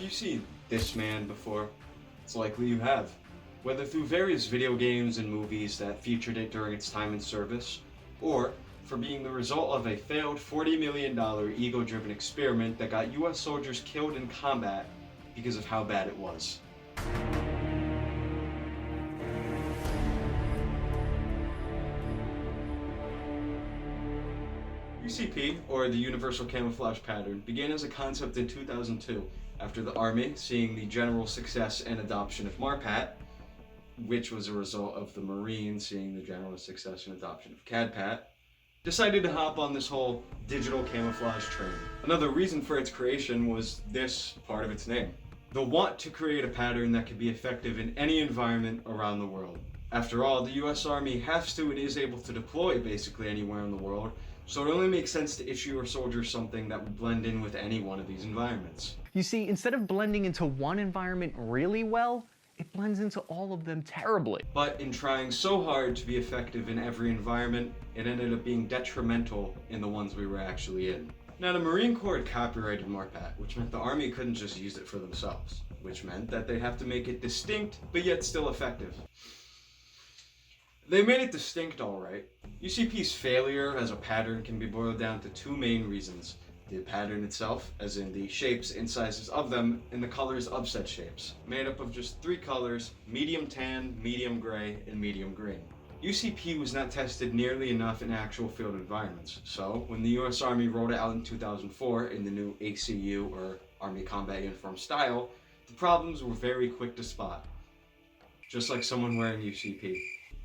you seen this man before? It's likely you have. Whether through various video games and movies that featured it during its time in service, or for being the result of a failed $40 million ego-driven experiment that got US soldiers killed in combat because of how bad it was. UCP, or the Universal Camouflage Pattern, began as a concept in 2002 after the Army, seeing the general success and adoption of MARPAT, which was a result of the Marines seeing the general success and adoption of CADPAT, decided to hop on this whole digital camouflage train. Another reason for its creation was this part of its name: the want to create a pattern that could be effective in any environment around the world. After all, the US Army has to and is able to deploy basically anywhere in the world, so it only makes sense to issue our soldiers something that would blend in with any one of these environments. You see, instead of blending into one environment really well, it blends into all of them terribly. But in trying so hard to be effective in every environment, it ended up being detrimental in the ones we were actually in. Now, the Marine Corps had copyrighted MARPAT, which meant the Army couldn't just use it for themselves, which meant that they'd have to make it distinct, but yet still effective. They made it distinct all right. UCP's failure as a pattern can be boiled down to two main reasons: the pattern itself, as in the shapes and sizes of them, and the colors of said shapes, made up of just three colors: medium tan, medium gray, and medium green. UCP was not tested nearly enough in actual field environments, so when the US Army rolled it out in 2004 in the new ACU, or Army Combat Uniform style, the problems were very quick to spot, just like someone wearing UCP.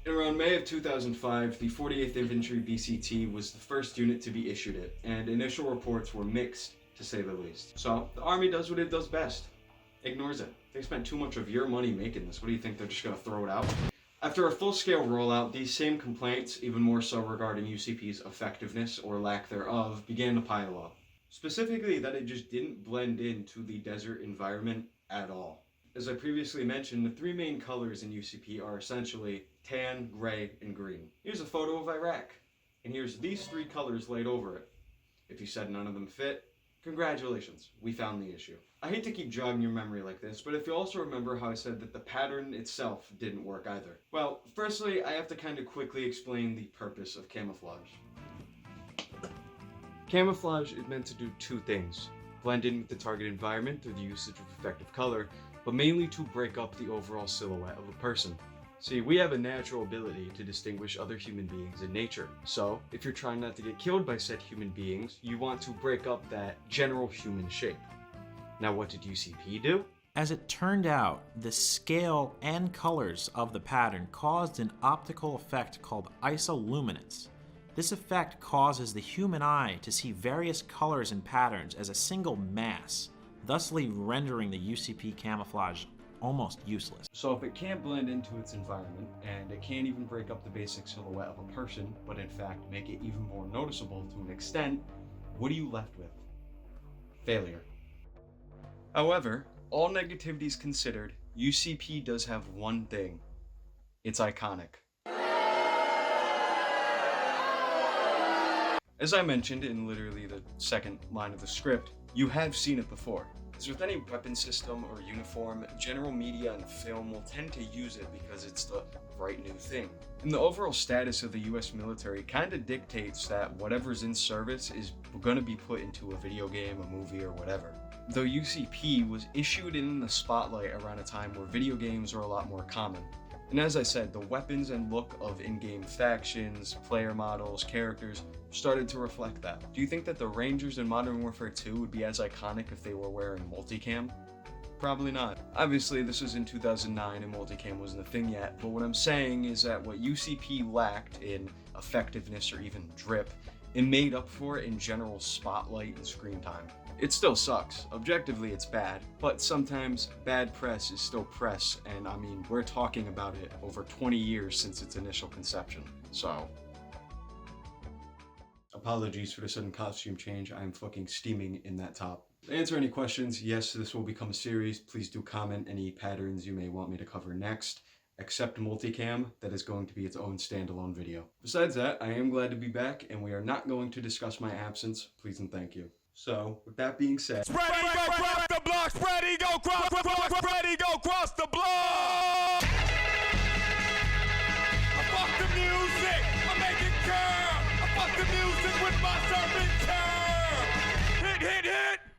Around May of 2005, the 48th Infantry BCT was the first unit to be issued it, and initial reports were mixed, to say the least. So, the Army does what it does best: ignores it. They spent too much of your money making this. What do you think, they're just gonna throw it out? After a full-scale rollout, these same complaints, even more so regarding UCP's effectiveness or lack thereof, began to pile up. Specifically, that it just didn't blend into the desert environment at all. As I previously mentioned, the three main colors in UCP are essentially tan, gray, and green. Here's a photo of Iraq, and here's these three colors laid over it. If you said none of them fit, congratulations, we found the issue. I hate to keep jogging your memory like this, but if you also remember how I said that the pattern itself didn't work either. Well, firstly, I have to kind of quickly explain the purpose of camouflage. Camouflage is meant to do two things: blend in with the target environment through the usage of effective color, but mainly to break up the overall silhouette of a person. See, we have a natural ability to distinguish other human beings in nature, so if you're trying not to get killed by said human beings, you want to break up that general human shape. Now, what did UCP do? As it turned out, the scale and colors of the pattern caused an optical effect called isoluminance. This effect causes the human eye to see various colors and patterns as a single mass, thusly rendering the UCP camouflage almost useless. So if it can't blend into its environment, and it can't even break up the basic silhouette of a person, but in fact make it even more noticeable to an extent, what are you left with? Failure. However, all negativities considered, UCP does have one thing: it's iconic. As I mentioned in literally the second line of the script, you have seen it before. As with any weapon system or uniform, general media and film will tend to use it because it's the right new thing. And the overall status of the US military kind of dictates that whatever's in service is going to be put into a video game, a movie, or whatever. Though UCP was issued in the spotlight around a time where video games are a lot more common. And as I said, the weapons and look of in-game factions, player models, characters started to reflect that. Do you think that the Rangers in Modern Warfare 2 would be as iconic if they were wearing multicam? Probably not. Obviously, this was in 2009 and multicam wasn't a thing yet, but what I'm saying is that what UCP lacked in effectiveness or even drip, it made up for it in general spotlight and screen time. It still sucks. Objectively, it's bad, but sometimes bad press is still press, and I mean, we're talking about it over 20 years since its initial conception, so. Apologies for the sudden costume change. I'm fucking steaming in that top. To answer any questions, yes, this will become a series. Please do comment any patterns you may want me to cover next. Except multicam, that is going to be its own standalone video. Besides that, I am glad to be back, and we are not going to discuss my absence. Please and thank you. So, with that being said, Spread ego across the block, spread ego across the block. I fuck the music, I make it curl. I fuck the music with my serpent curl. Hit, hit, hit.